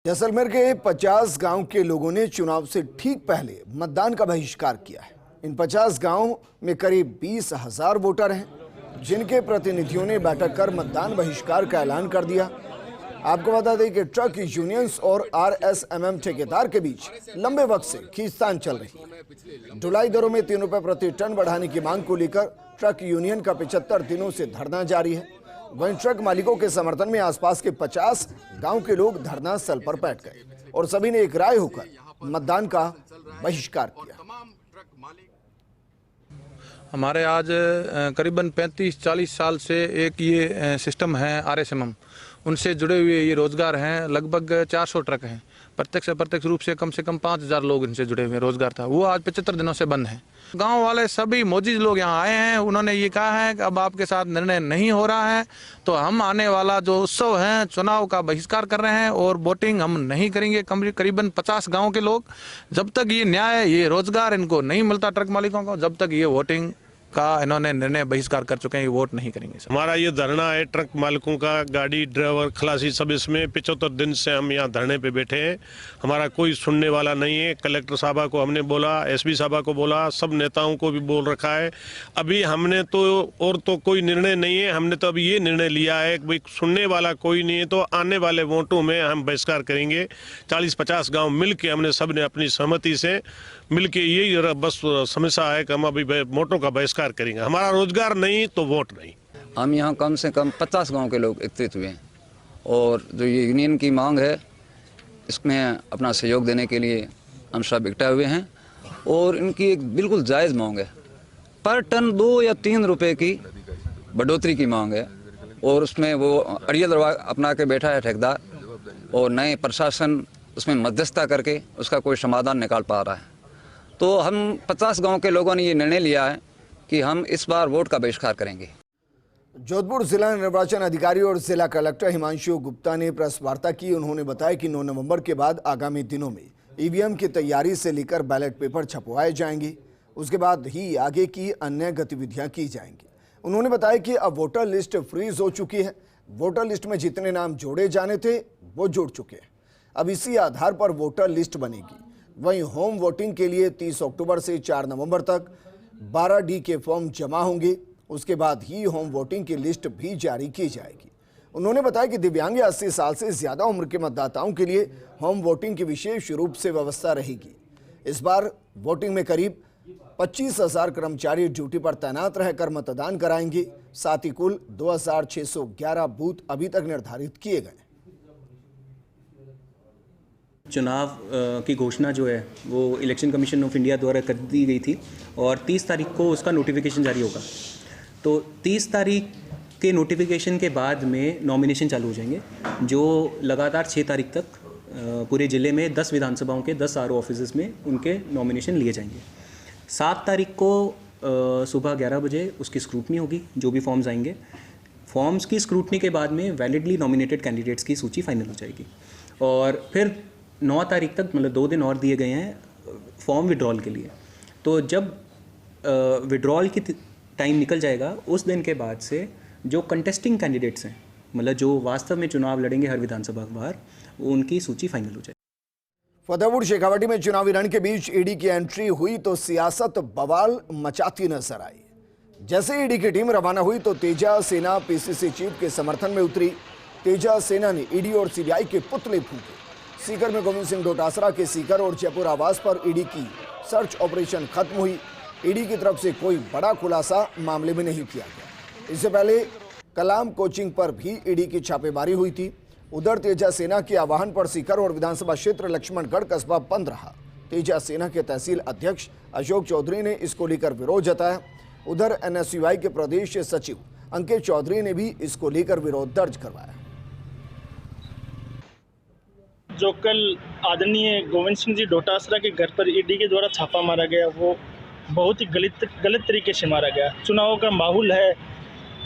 जैसलमेर के 50 गांव के लोगों ने चुनाव से ठीक पहले मतदान का बहिष्कार किया है। इन 50 गांव में करीब 20,000 वोटर हैं, जिनके प्रतिनिधियों ने बैठक कर मतदान बहिष्कार का ऐलान कर दिया। आपको बता दें कि ट्रक यूनियंस और आरएसएमएम ठेकेदार के बीच लंबे वक्त से खींचतान चल रही है। ढुलाई दरों में 3 रुपए प्रति टन बढ़ाने की मांग को लेकर ट्रक यूनियन का 75 दिनों से धरना जारी है। वहीं ट्रक मालिकों के समर्थन में आसपास के 50 गांव के लोग धरना स्थल पर बैठ गए और सभी ने एक राय होकर मतदान का बहिष्कार किया। हमारे आज करीबन 35-40 साल से एक ये सिस्टम है आरएसएमएम, उनसे जुड़े हुए ये रोजगार हैं। लगभग 400 ट्रक हैं। प्रत्यक्ष अप्रत्यक्ष रूप से कम 5,000 लोग इनसे जुड़े हुए रोजगार था, वो आज 75 दिनों से बंद है। गांव वाले सभी मौजूद लोग यहाँ आए हैं। उन्होंने ये कहा है कि अब आपके साथ निर्णय नहीं हो रहा है तो हम आने वाला जो उत्सव है चुनाव का बहिष्कार कर रहे हैं और वोटिंग हम नहीं करेंगे। करीबन 50 गांव के लोग, जब तक ये न्याय, ये रोजगार इनको नहीं मिलता ट्रक मालिकों को, जब तक ये वोटिंग का इन्होंने निर्णय बहिष्कार कर चुके हैं, ये वोट नहीं करेंगे। हमारा ये धरना है ट्रक मालिकों का, गाड़ी ड्राइवर खलासी सब इसमें 75 दिन से हम यहाँ धरने पे बैठे हैं। हमारा कोई सुनने वाला नहीं है। कलेक्टर साहबा को हमने बोला, एसपी साहबा को बोला, सब नेताओं को भी बोल रखा है। अभी हमने तो और तो कोई निर्णय नहीं है। हमने तो अभी ये निर्णय लिया है कि भाई सुनने वाला कोई नहीं है तो आने वाले वोटों में हम बहिष्कार करेंगे। 40-50 गाँव मिल के हमने सब ने अपनी सहमति से मिल के यही बस समस्या है कि हम अभी वोटों का बहिष्कार करेंगे। हमारा रोजगार नहीं तो वोट नहीं। हम यहाँ कम से कम 50 गांव के लोग एकत्रित हुए हैं और जो ये यूनियन की मांग है इसमें अपना सहयोग देने के लिए हम सब इकट्ठा हुए हैं और इनकी एक बिल्कुल जायज़ मांग है। पर टन 2 या 3 रुपए की बढ़ोतरी की मांग है और उसमें वो अड़िया दरवाज़ अपना के बैठा है ठेकेदार और नए प्रशासन उसमें मध्यस्थता करके उसका कोई समाधान निकाल पा रहा है। तो हम 50 गांव के लोगों ने ये निर्णय लिया है कि हम इस बार वोट का बहिष्कार करेंगे। जोधपुर जिला निर्वाचन अधिकारी और जिला कलेक्टर हिमांशु गुप्ता ने प्रेस वार्ता की। उन्होंने बताया कि 9 नवंबर के बाद आगामी दिनों में ईवीएम की तैयारी से लेकर बैलेट पेपर छपवाए जाएंगे, उसके बाद ही आगे की अन्य गतिविधियां की जाएंगी। उन्होंने बताया कि अब वोटर लिस्ट फ्रीज हो चुकी है। वोटर लिस्ट में जितने नाम जोड़े जाने थे वो जुड़ चुके हैं। अब इसी आधार पर वोटर लिस्ट बनेगी। वहीं होम वोटिंग के लिए 30 अक्टूबर से 4 नवंबर तक 12D के फॉर्म जमा होंगे। उसके बाद ही होम वोटिंग की लिस्ट भी जारी की जाएगी। उन्होंने बताया कि दिव्यांग या 80 साल से ज्यादा उम्र के मतदाताओं के लिए होम वोटिंग की विशेष रूप से व्यवस्था रहेगी। इस बार वोटिंग में करीब 25,000 कर्मचारी ड्यूटी पर तैनात रहकर मतदान कराएंगे। साथ ही कुल 2,611 बूथ अभी तक निर्धारित किए गए। चुनाव की घोषणा जो है वो इलेक्शन कमीशन ऑफ इंडिया द्वारा कर दी गई थी और 30 तारीख को उसका नोटिफिकेशन जारी होगा। तो 30 तारीख के नोटिफिकेशन के बाद में नॉमिनेशन चालू हो जाएंगे, जो लगातार 6 तारीख तक पूरे ज़िले में 10 विधानसभाओं के 10 आरओ ऑफिस में उनके नॉमिनेशन लिए जाएंगे। 7 तारीख को सुबह 11 बजे उसकी स्क्रूटनी होगी, जो भी फॉर्म्स आएंगे। फॉर्म्स की स्क्रूटनी के बाद में वैलिडली नॉमिनेटेड कैंडिडेट्स की सूची फाइनल हो जाएगी और फिर 9 तारीख तक, मतलब 2 दिन और दिए गए हैं फॉर्म विड्रॉल के लिए। तो जब विड्रॉल की टाइम निकल जाएगा, उस दिन के बाद से जो कंटेस्टिंग कैंडिडेट्स हैं, मतलब जो वास्तव में चुनाव लड़ेंगे हर विधानसभा बार, उनकी सूची फाइनल हो जाएगी। फतेहपुर शेखावाटी में चुनावी रण के बीच ईडी की एंट्री हुई तो सियासत बवाल मचाती नजर आई। जैसे ईडी की टीम रवाना हुई तो तेजा सेना पीसीसी चीफ के समर्थन में उतरी। तेजा सेना ने ईडी और सीबीआई के पुतले फूंके। सीकर में गोविंद सिंह डोटासरा के सीकर और जयपुर आवास पर ईडी की सर्च ऑपरेशन खत्म हुई। ईडी की तरफ से कोई बड़ा खुलासा मामले में नहीं किया गया। इससे पहले कलाम कोचिंग पर भी ईडी की छापेमारी हुई थी। उधर तेजा सेना के आह्वान पर सीकर और विधानसभा क्षेत्र लक्ष्मणगढ़ कस्बा बंद रहा। तेजा सेना के तहसील अध्यक्ष अशोक चौधरी ने इसको लेकर विरोध जताया। उधर एनएसयूआई के प्रदेश सचिव अंकित चौधरी ने भी इसको लेकर विरोध दर्ज करवाया। जो कल आदरणीय गोविंद सिंह जी डोटासरा के घर पर ईडी के द्वारा छापा मारा गया, वो बहुत ही गलत तरीके से मारा गया। चुनाव का माहौल है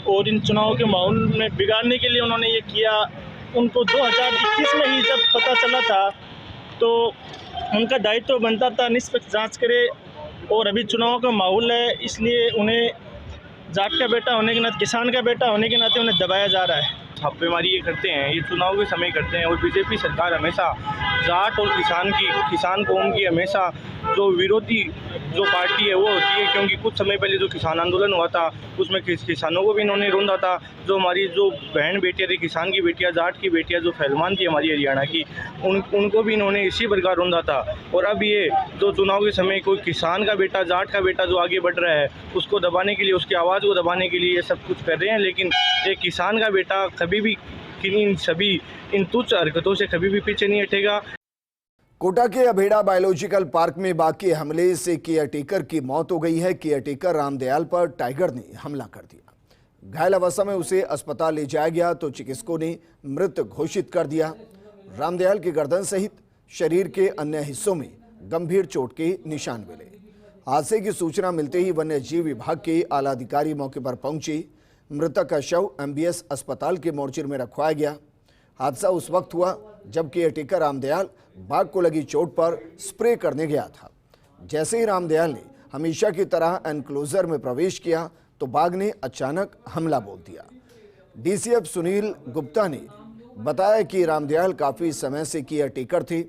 और इन चुनाव के माहौल में बिगाड़ने के लिए उन्होंने ये किया। उनको 2021 में ही जब पता चला था तो उनका दायित्व बनता था निष्पक्ष जांच करे, और अभी चुनाव का माहौल है, इसलिए उन्हें जाट का बेटा होने के नाते, किसान का बेटा होने के नाते उन्हें दबाया जा रहा है। छापेमारी ये करते हैं, ये चुनाव के समय करते हैं। और बीजेपी सरकार हमेशा जाट और किसान कौम की हमेशा जो विरोधी जो पार्टी है वो होती है, क्योंकि कुछ समय पहले जो किसान आंदोलन हुआ था उसमें किसानों को भी इन्होंने रोंदा था। जो हमारी जो बहन बेटियाँ थी, किसान की बेटियाँ, जाट की बेटियाँ, जो पहलवान थी हमारी हरियाणा की, उनको भी इन्होंने इसी प्रकार रोंदा था। और अब ये जो चुनाव के समय कोई किसान का बेटा, जाट का बेटा जो आगे बढ़ रहा है, उसको दबाने के लिए, उसकी आवाज़ को दबाने के लिए ये सब कुछ कर रहे हैं। लेकिन एक किसान का बेटा कभी भी इन तुच्छ हरकतों से कभी भी पीछे नहीं हटेगा। कोटा के अभेड़ा बायोलॉजिकल पार्क में बाघ के हमले से केयरटेकर की मौत हो गई है। केयरटेकर रामदयाल पर टाइगर ने हमला कर दिया। घायल अवस्था में उसे अस्पताल ले जाया गया तो चिकित्सकों ने मृत घोषित कर दिया। रामदयाल की गर्दन सहित शरीर के अन्य हिस्सों में गंभीर चोट के निशान मिले। हादसे की सूचना मिलते ही वन्य जीव विभाग के आला अधिकारी मौके पर पहुंचे। मृतक का शव MBS अस्पताल के मोर्चर में रखवाया गया। हादसा उस वक्त हुआ जब केयरटेकर रामदयाल बाघ को लगी चोट पर स्प्रे करने गया था। जैसे ही रामदयाल ने हमेशा की तरह एनक्लोजर में प्रवेश किया तो बाघ ने अचानक हमला बोल दिया। DCF सुनील गुप्ता ने बताया कि रामदयाल काफ़ी समय से केयरटेकर थे।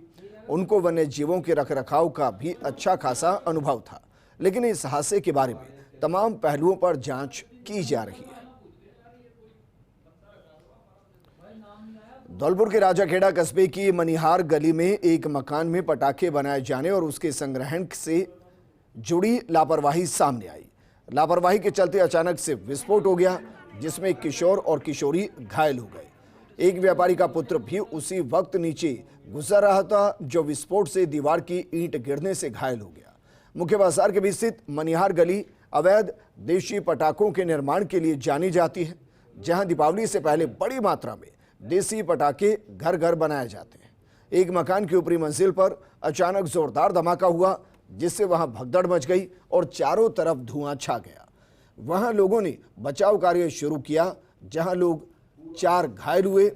उनको वन्य जीवों के रखरखाव का भी अच्छा खासा अनुभव था, लेकिन इस हादसे के बारे में तमाम पहलुओं पर जांच की जा रही है। धौलपुर के राजाखेड़ा कस्बे की मनिहार गली में एक मकान में पटाखे बनाए जाने और उसके संग्रहण से जुड़ी लापरवाही सामने आई। लापरवाही के चलते अचानक से विस्फोट हो गया, जिसमें किशोर और किशोरी घायल हो गए। एक व्यापारी का पुत्र भी उसी वक्त नीचे गुजर रहा था, जो विस्फोट से दीवार की ईंट गिरने से घायल हो गया। मुख्य बाजार के बीच स्थित मनिहार गली अवैध देशी पटाखों के निर्माण के लिए जानी जाती है, जहां दीपावली से पहले बड़ी मात्रा में देसी पटाखे घर घर बनाए जाते हैं। एक मकान की ऊपरी मंजिल पर अचानक जोरदार धमाका हुआ, जिससे वहां भगदड़ मच गई और चारों तरफ धुआं छा गया। वहां लोगों ने बचाव कार्य शुरू किया, जहां लोग 4 घायल हुए,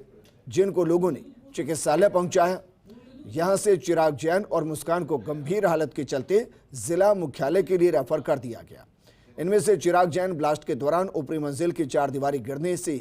जिनको लोगों ने चिकित्सालय पहुंचाया। यहां से चिराग जैन और मुस्कान को गंभीर हालत के चलते जिला मुख्यालय के लिए रेफर कर दिया गया। इनमें से चिराग जैन ब्लास्ट के दौरान ऊपरी मंजिल की 4 दीवारी गिरने से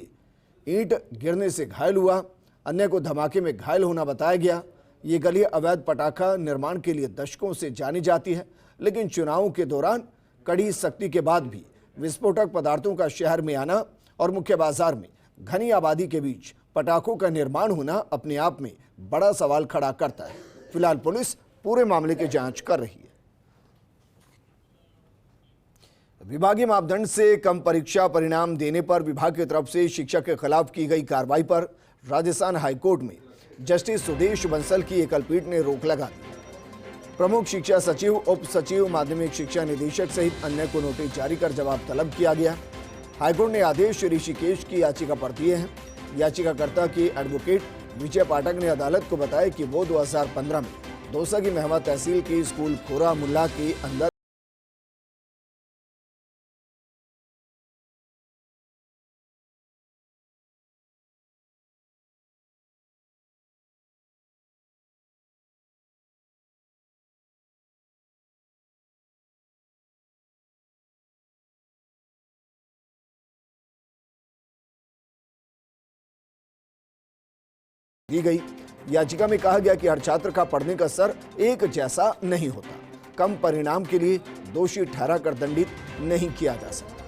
ईंट गिरने से घायल हुआ। अन्य को धमाके में घायल होना बताया गया। ये गली अवैध पटाखा निर्माण के लिए दशकों से जानी जाती है, लेकिन चुनावों के दौरान कड़ी सख्ती के बाद भी विस्फोटक पदार्थों का शहर में आना और मुख्य बाजार में घनी आबादी के बीच पटाखों का निर्माण होना अपने आप में बड़ा सवाल खड़ा करता है। फिलहाल पुलिस पूरे मामले की जांच कर रही है। विभागीय मापदंड से कम परीक्षा परिणाम देने पर विभाग की तरफ से शिक्षक के खिलाफ की गई कार्रवाई पर राजस्थान हाईकोर्ट में जस्टिस सुदेश बंसल की एकल पीठ ने रोक लगा दी। प्रमुख शिक्षा सचिव, उप सचिव, माध्यमिक शिक्षा निदेशक सहित अन्य को नोटिस जारी कर जवाब तलब किया गया। हाईकोर्ट ने आदेश ऋषिकेश की याचिका पर दिए हैं। याचिकाकर्ता के एडवोकेट विजय पाठक ने अदालत को बताया कि वो 2015 में दौसा की महमा तहसील की स्कूल खोरा मुल्ला के अंदर दी गई। याचिका में कहा गया कि हर छात्र का पढ़ने का स्तर एक जैसा नहीं होता। कम परिणाम के लिए दोषी ठहराकर दंडित नहीं किया जा सकता।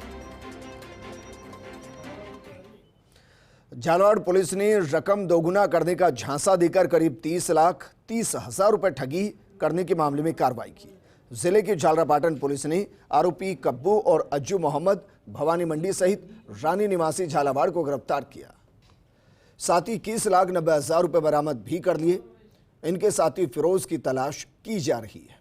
झालावाड़ पुलिस ने रकम दोगुना करने का झांसा देकर करीब 30,30,000 रुपए ठगी करने के मामले में कार्रवाई की। जिले की झालरापाटन पुलिस ने आरोपी कब्बू और अज्जू मोहम्मद भवानी मंडी सहित रानी निवासी झालावाड़ को गिरफ्तार किया। साथ ही 21,90,000 रुपए बरामद भी कर लिए। इनके साथी फिरोज की तलाश की जा रही है।